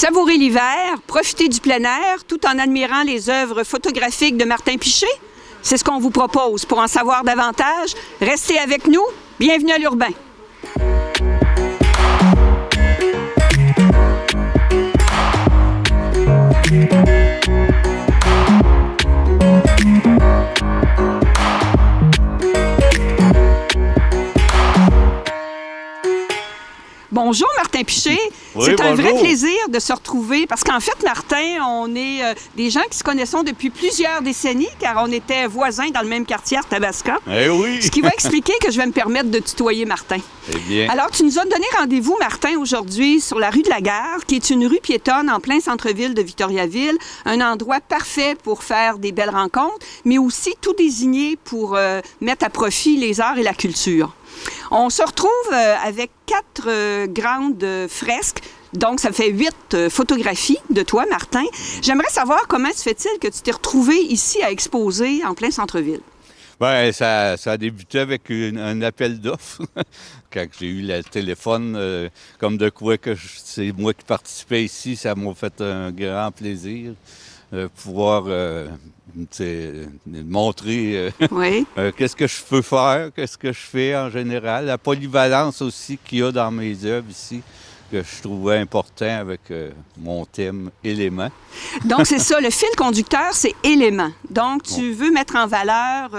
Savourer l'hiver, profiter du plein air, tout en admirant les œuvres photographiques de Martin Piché? C'est ce qu'on vous propose. Pour en savoir davantage, restez avec nous. Bienvenue à l'Urbain. Bonjour Martin Piché. Oui, c'est un vrai bonjour. plaisir de se retrouver parce qu'en fait, Martin, on est des gens qui se connaissons depuis plusieurs décennies car on était voisins dans le même quartier à Tabascan. Eh oui! Ce qui va expliquer que je vais me permettre de tutoyer Martin. Eh bien, Alors, tu nous as donné rendez-vous, Martin, aujourd'hui sur la rue de la Gare, qui est une rue piétonne en plein centre-ville de Victoriaville, un endroit parfait pour faire des belles rencontres, mais aussi tout désigné pour mettre à profit les arts et la culture. On se retrouve avec 4 grandes fresques. Donc, ça fait 8 photographies de toi, Martin. J'aimerais savoir comment se fait-il que tu t'es retrouvé ici à exposer en plein centre-ville? ben, ça a débuté avec un appel d'offres. Quand j'ai eu le téléphone, comme de quoi que c'est moi qui participais ici, ça m'a fait un grand plaisir de pouvoir montrer Oui. qu'est-ce que je peux faire, qu'est-ce que je fais en général, la polyvalence aussi qu'il y a dans mes œuvres ici, que je trouvais important avec mon thème éléments. Donc, c'est ça, le fil conducteur, c'est éléments. Donc, tu veux mettre en valeur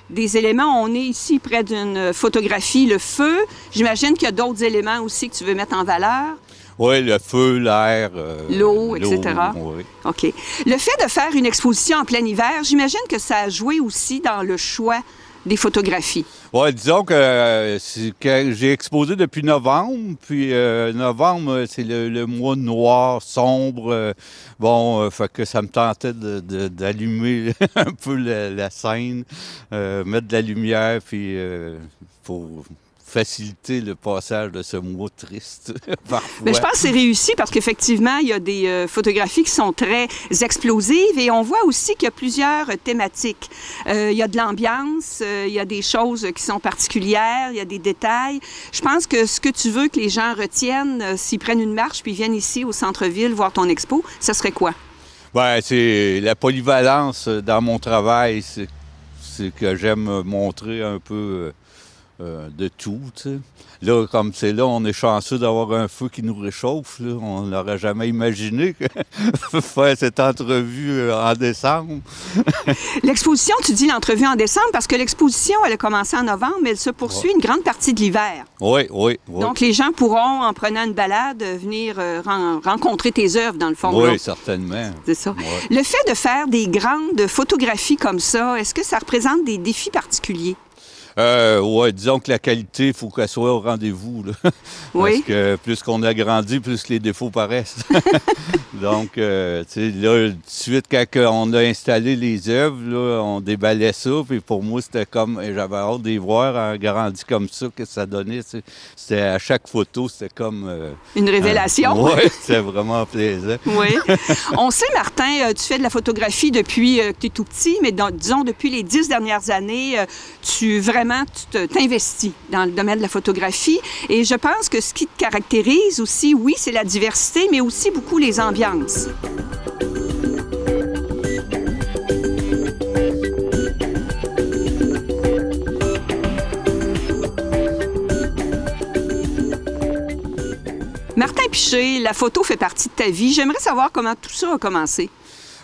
des éléments. On est ici près d'une photographie, le feu. J'imagine qu'il y a d'autres éléments aussi que tu veux mettre en valeur. Oui, le feu, l'air, L'eau, etc. Oui. OK. Le fait de faire une exposition en plein hiver, j'imagine que ça a joué aussi dans le choix des photographies. Oui, disons que j'ai exposé depuis novembre, puis novembre, c'est le mois noir, sombre. Fait que ça me tentait d'allumer un peu la scène, mettre de la lumière, puis pour faciliter le passage de ce mois triste, parfois. Mais je pense que c'est réussi parce qu'effectivement, il y a des photographies qui sont très explosives et on voit aussi qu'il y a plusieurs thématiques. Il y a de l'ambiance, il y a des choses qui sont particulières, il y a des détails. Je pense que ce que tu veux que les gens retiennent, s'ils prennent une marche puis viennent ici au centre-ville voir ton expo, ça serait quoi? Ben, c'est la polyvalence dans mon travail, c'est que j'aime montrer un peu de tout, tu sais. Là, comme c'est là, on est chanceux d'avoir un feu qui nous réchauffe, là. On n'aurait jamais imaginé faire cette entrevue en décembre. L'exposition, tu dis l'entrevue en décembre parce que l'exposition, elle a commencé en novembre, mais elle se poursuit une grande partie de l'hiver. Oui. Donc, les gens pourront, en prenant une balade, venir rencontrer tes œuvres, dans le fond. Oui, là. certainement. C'est ça. Ouais. Le fait de faire des grandes photographies comme ça, est-ce que ça représente des défis particuliers? Oui, disons que la qualité, il faut qu'elle soit au rendez-vous, là. Oui. Parce que plus qu'on a grandi, plus les défauts paraissent. Donc, tu sais, là, tout de suite, quand on a installé les œuvres, là, on déballait ça. Puis pour moi, c'était comme, j'avais hâte de les voir grandi comme ça, que ça donnait. Tu sais. C'était à chaque photo, c'était comme... Une révélation? Oui, c'était vraiment plaisant. Oui. On sait, Martin, tu fais de la photographie depuis que tu es tout petit, mais disons, depuis les 10 dernières années, tu t'investis dans le domaine de la photographie. Et je pense que ce qui te caractérise aussi, oui, c'est la diversité, mais aussi beaucoup les ambiances. Martin Piché, la photo fait partie de ta vie. J'aimerais savoir comment tout ça a commencé.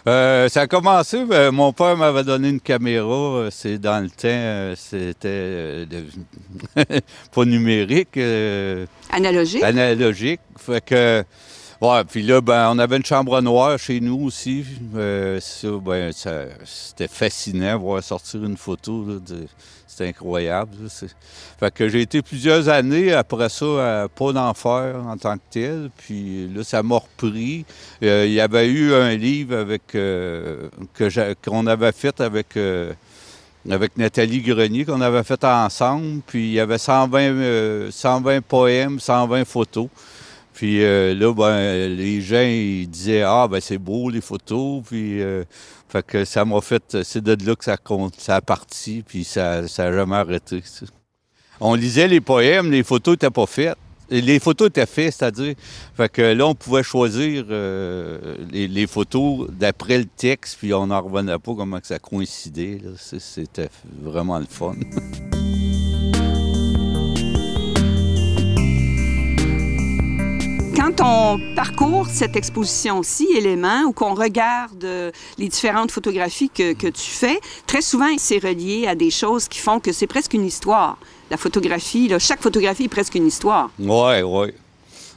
Ça a commencé, mon père m'avait donné une caméra, c'est dans le temps, c'était pas numérique. Analogique? Analogique. Fait que, ouais, puis là, on avait une chambre noire chez nous aussi. C'était fascinant, voir sortir une photo, là, c'était incroyable. Là, fait que j'ai été plusieurs années après ça, pas d'en faire en tant que tel. Puis là, ça m'a repris. Il y avait eu un livre avec qu'on avait fait avec Nathalie Grenier, qu'on avait fait ensemble. Puis il y avait 120 poèmes, 120 photos. Puis là, les gens, ils disaient « Ah, c'est beau, les photos. » Puis fait que ça m'a fait... C'est de là que ça a parti, puis ça a jamais arrêté. Ça. On lisait les poèmes, les photos n'étaient pas faites. les photos étaient faites, c'est-à-dire, fait que là, on pouvait choisir les photos d'après le texte, puis on n'en revenait pas comment que ça coïncidait. Là. C'était vraiment le fun. Quand on parcourt cette exposition-ci, Éléments, ou qu'on regarde les différentes photographies que tu fais, très souvent, c'est relié à des choses qui font que c'est presque une histoire. La photographie, là, chaque photographie est presque une histoire. Oui.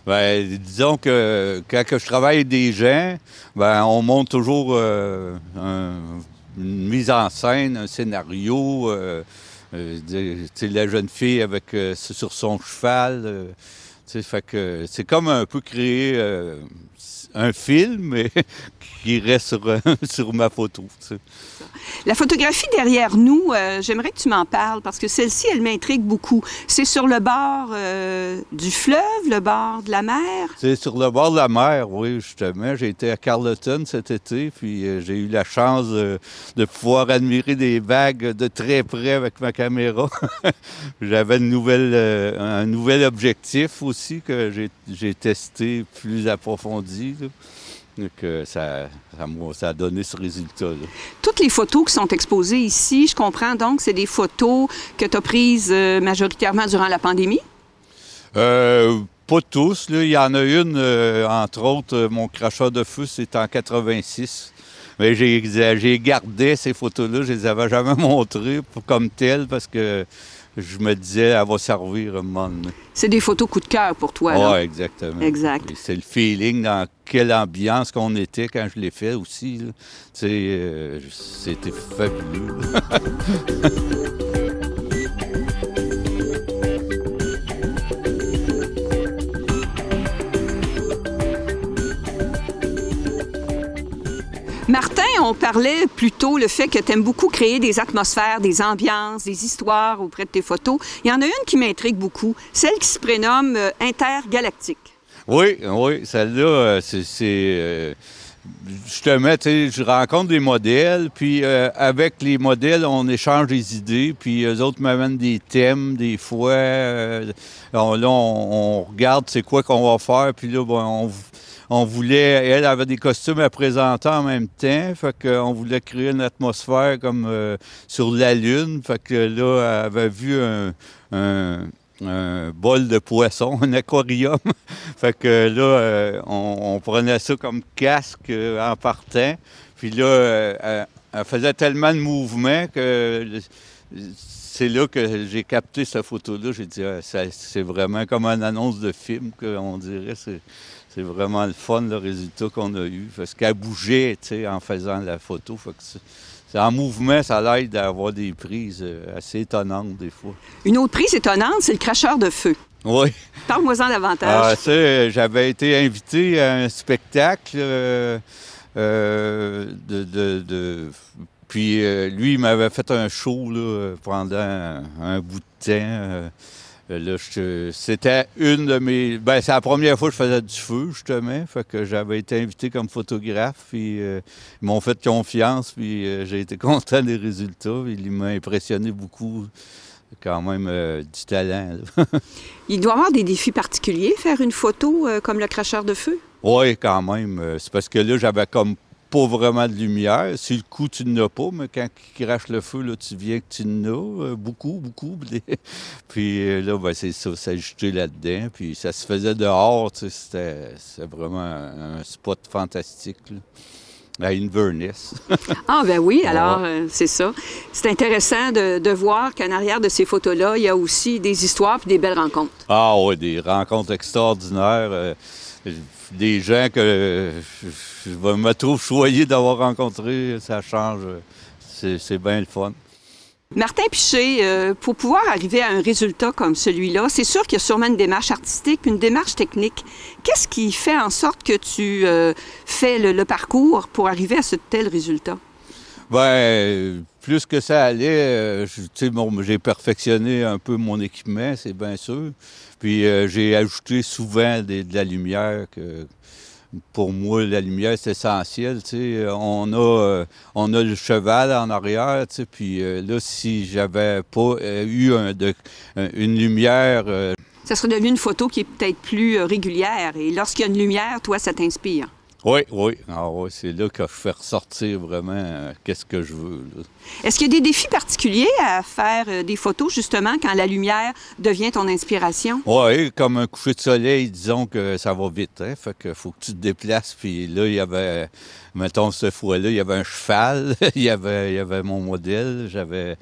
Ben, disons que quand je travaille avec des gens, ben, on montre toujours une mise en scène, un scénario. La jeune fille avec sur son cheval. Fait que c'est comme un peu créer un film mais qui reste sur ma photo. T'sais. La photographie derrière nous, j'aimerais que tu m'en parles parce que celle-ci, elle m'intrigue beaucoup. C'est sur le bord du fleuve, le bord de la mer? C'est sur le bord de la mer, oui, justement. J'ai été à Carleton cet été, puis j'ai eu la chance de pouvoir admirer des vagues de très près avec ma caméra. J'avais un nouvel objectif aussi que j'ai testé plus approfondi. Là. Donc, ça a donné ce résultat-là. Toutes les photos qui sont exposées ici, je comprends donc, c'est des photos que tu as prises majoritairement durant la pandémie? Pas tous. Là. Il y en a une, entre autres, mon cracheur de feu, c'est en 86. Mais j'ai gardé ces photos-là, je les avais jamais montrées comme telles parce que je me disais, elle va servir un moment donné. C'est des photos coup de cœur pour toi, Oui, exactement. Exact. C'est le feeling dans quelle ambiance qu'on était quand je l'ai fait aussi. C'était fabuleux. Martin, on parlait plutôt le fait que tu aimes beaucoup créer des atmosphères, des ambiances, des histoires auprès de tes photos. Il y en a une qui m'intrigue beaucoup, celle qui se prénomme Intergalactique. Oui, celle-là, justement, je rencontre des modèles, puis avec les modèles, on échange des idées, puis eux autres m'amènent des thèmes, des fois. On regarde c'est quoi qu'on va faire, puis là, on voulait, elle avait des costumes à présenter en même temps, fait qu'on voulait créer une atmosphère comme sur la Lune, fait que là, elle avait vu un bol de poisson, un aquarium. Fait que là, on prenait ça comme casque en partant. Puis là, elle faisait tellement de mouvements que c'est là que j'ai capté cette photo-là. J'ai dit, c'est vraiment comme une annonce de film, qu'on dirait. C'est vraiment le fun, le résultat qu'on a eu. Parce qu'elle bougeait, en faisant la photo. Fait que c'est en mouvement, ça l'aide d'avoir des prises assez étonnantes, des fois. Une autre prise étonnante, c'est le cracheur de feu. Oui. Parle-moi-en davantage. J'avais été invité à un spectacle Puis lui, il m'avait fait un show là, pendant un bout de temps. C'était une de mes... c'est la première fois que je faisais du feu, justement. Fait que j'avais été invité comme photographe. Puis ils m'ont fait confiance. Puis j'ai été content des résultats. Il m'a impressionné beaucoup. Quand même du talent. Il doit y avoir des défis particuliers, faire une photo comme le cracheur de feu? Oui, quand même. C'est parce que là, j'avais comme pas vraiment de lumière. Sur le coup, tu n'en as pas, mais quand il crache le feu, là, tu viens que tu en as. Beaucoup. Puis là, c'est ça, s'ajouter là-dedans. Puis ça se faisait dehors. C'était vraiment un spot fantastique. Là. À Inverness. Ah ben oui, alors c'est ça. C'est intéressant de voir qu'en arrière de ces photos-là, il y a aussi des histoires et des belles rencontres. Ah oui, des rencontres extraordinaires. Des gens que je me trouve choyé d'avoir rencontrés. Ça change. C'est bien le fun. Martin Piché, pour pouvoir arriver à un résultat comme celui-là, c'est sûr qu'il y a sûrement une démarche artistique, une démarche technique. Qu'est-ce qui fait en sorte que tu fais le parcours pour arriver à ce tel résultat? Plus que ça allait, j'ai perfectionné un peu mon équipement, c'est bien sûr. Puis j'ai ajouté souvent de la lumière pour moi, la lumière, c'est essentiel. On a le cheval en arrière, puis là, si j'avais pas eu une lumière Ça serait devenu une photo qui est peut-être plus régulière. Et lorsqu'il y a une lumière, toi, ça t'inspire. Oui, oui. Ah, oui, c'est là que je fais ressortir vraiment qu'est-ce que je veux. Est-ce qu'il y a des défis particuliers à faire des photos, justement, quand la lumière devient ton inspiration? Oui, comme un coucher de soleil, disons que ça va vite. Hein? Fait que faut que tu te déplaces. Puis là, il y avait, mettons, cette fois-là, il y avait un cheval, il y avait mon modèle, j'avais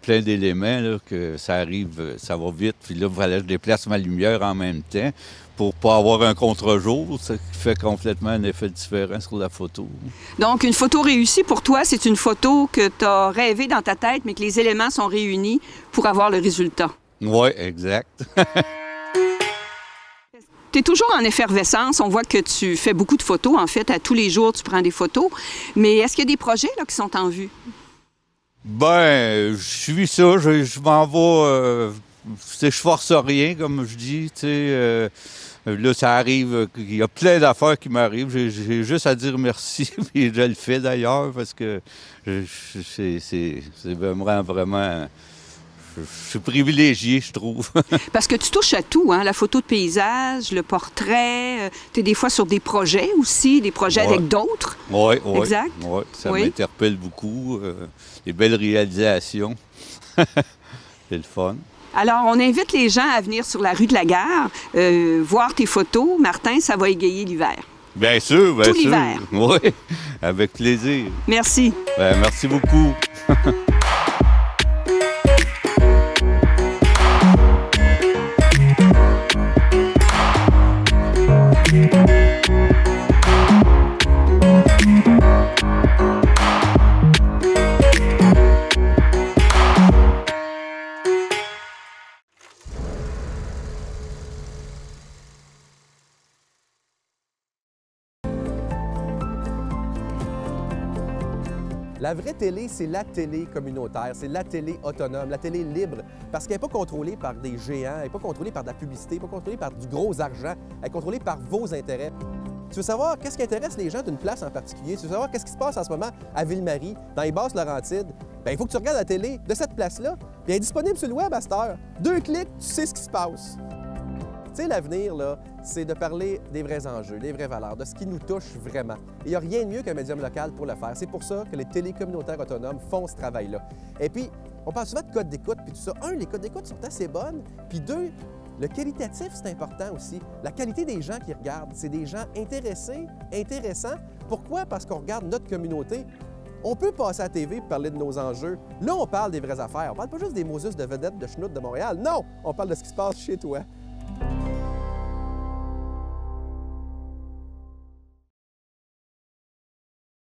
plein d'éléments là, que ça arrive, ça va vite. Puis là, il fallait que je déplace ma lumière en même temps pour pas avoir un contre-jour, ce qui fait complètement un effet différent sur la photo. Donc, une photo réussie pour toi, c'est une photo que tu as rêvée dans ta tête, mais que les éléments sont réunis pour avoir le résultat. Oui, exact. Tu es toujours en effervescence. On voit que tu fais beaucoup de photos. En fait, à tous les jours, tu prends des photos. Mais est-ce qu'il y a des projets là, qui sont en vue? Ben, je suis ça. Je m'en vais... je force rien, comme je dis, tu sais. Là, ça arrive, il y a plein d'affaires qui m'arrivent. J'ai juste à dire merci, puis je le fais d'ailleurs, parce que c'est vraiment... Je suis privilégié, je trouve. Parce que tu touches à tout, hein? La photo de paysage, le portrait. Tu es des fois sur des projets aussi, des projets avec d'autres. Oui, oui. Exact. Ouais, ça m'interpelle beaucoup. Des belles réalisations. C'est le fun. Alors, on invite les gens à venir sur la rue de la Gare, voir tes photos. Martin, ça va égayer l'hiver. Bien sûr, bien sûr. Tout l'hiver. Oui, avec plaisir. Merci. Ben, merci beaucoup. La vraie télé, c'est la télé communautaire, c'est la télé autonome, la télé libre, parce qu'elle n'est pas contrôlée par des géants, elle n'est pas contrôlée par de la publicité, elle n'est pas contrôlée par du gros argent, elle est contrôlée par vos intérêts. Tu veux savoir qu'est-ce qui intéresse les gens d'une place en particulier? Tu veux savoir qu'est-ce qui se passe en ce moment à Ville-Marie, dans les Basses-Laurentides? Bien, il faut que tu regardes la télé de cette place-là, puis elle est disponible sur le web à cette heure. 2 clics, tu sais ce qui se passe. Tu sais, l'avenir, là, c'est de parler des vrais enjeux, des vraies valeurs, de ce qui nous touche vraiment. Et il n'y a rien de mieux qu'un médium local pour le faire. C'est pour ça que les télécommunautaires autonomes font ce travail-là. Et puis, on parle souvent de codes d'écoute, puis tout ça. Un, les codes d'écoute sont assez bonnes, puis deux, le qualitatif, c'est important aussi. La qualité des gens qui regardent, c'est des gens intéressés, intéressants. Pourquoi? Parce qu'on regarde notre communauté. On peut passer à la TV pour parler de nos enjeux. Là, on parle des vraies affaires. On parle pas juste des Moses de vedettes de schnout de Montréal. Non! On parle de ce qui se passe chez toi.